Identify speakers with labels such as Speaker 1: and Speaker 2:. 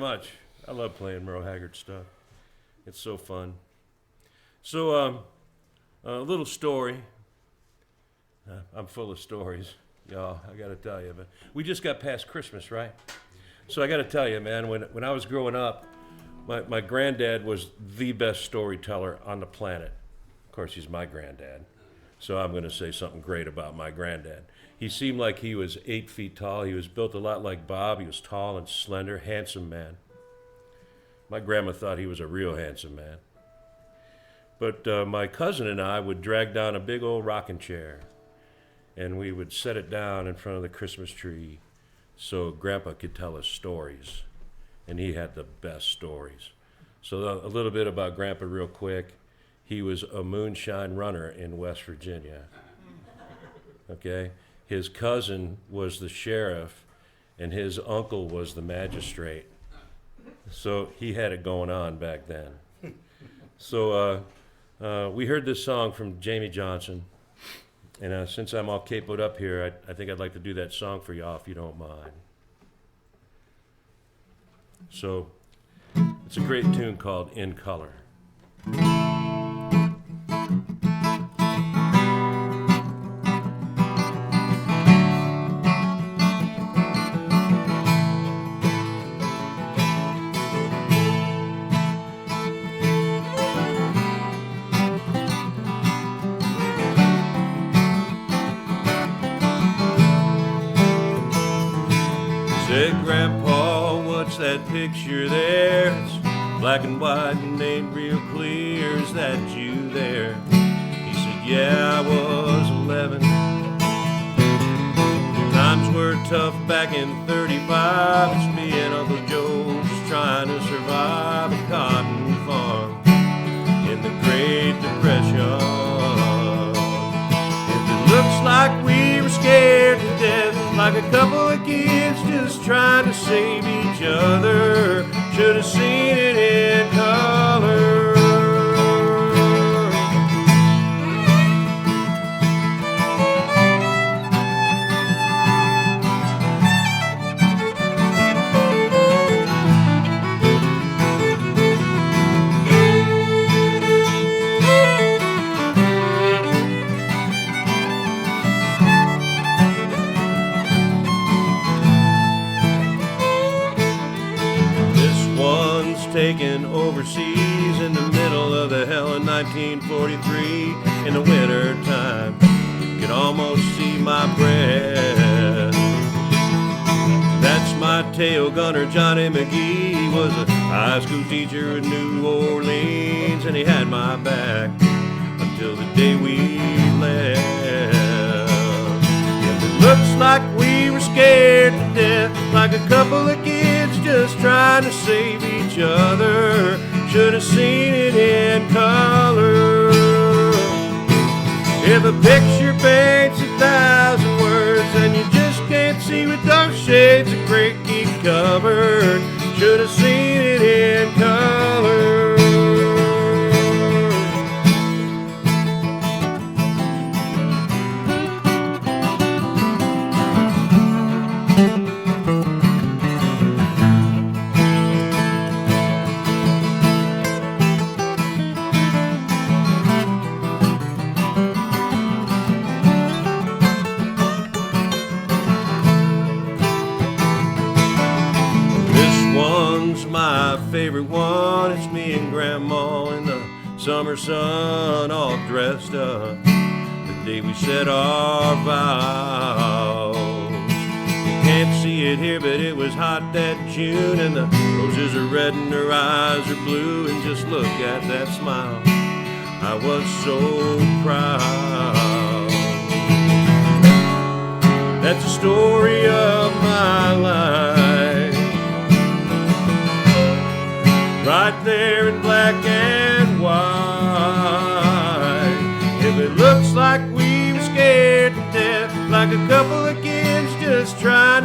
Speaker 1: Much. I love playing Merle Haggard stuff. It's so fun. So, a little story. I'm full of stories, y'all. I got to tell you, but we just got past Christmas, right? So I got to tell you, man. When I was growing up, my granddad was the best storyteller on the planet. Of course, he's my granddad, so I'm going to say something great about my granddad. He seemed like he was 8 feet tall. He was built a lot like Bob. He was tall and slender, handsome man. My grandma thought he was a real handsome man. But my cousin and I would drag down a big old rocking chair, and we would set it down in front of the Christmas tree so Grandpa could tell us stories. And he had the best stories. So a little bit about Grandpa real quick. He was a moonshine runner in West Virginia. Okay? His cousin was the sheriff, and his uncle was the magistrate. So he had it going on back then. So we heard this song from Jamie Johnson, and since I'm all capoed up here, I think I'd like to do that song for y'all if you don't mind. So it's a great tune called In Color. Said, Grandpa, what's that picture there? It's black and white and ain't real clear. Is that you there? He said, yeah, I was 11. Times were tough back in 35. It's me and Uncle Joe just trying to survive a cotton farm in the Great Depression. Looks like we were scared to death, like a couple of kids just trying to save each other. Should have seen it in color. Taken overseas in the middle of the hell of 1943 in the winter time. You could almost see my breath. That's my tail gunner, Johnny McGee. He was a high school teacher in New Orleans, and he had my back until the day we left. If it looks like we were scared to death, like a couple of kids just trying to save each other, should have seen it in color. If a picture paints 1,000 words and you just can't see with those shades of gray keep covered, should have seen it in color. My favorite one, it's me and Grandma in the summer sun, all dressed up the day we said our vows. You can't see it here, but it was hot that June, and the roses are red and her eyes are blue, and just look at that smile, I was so proud. That's the story of my life, right there in black and white. If it looks like we were scared to death, like a couple of kids just trying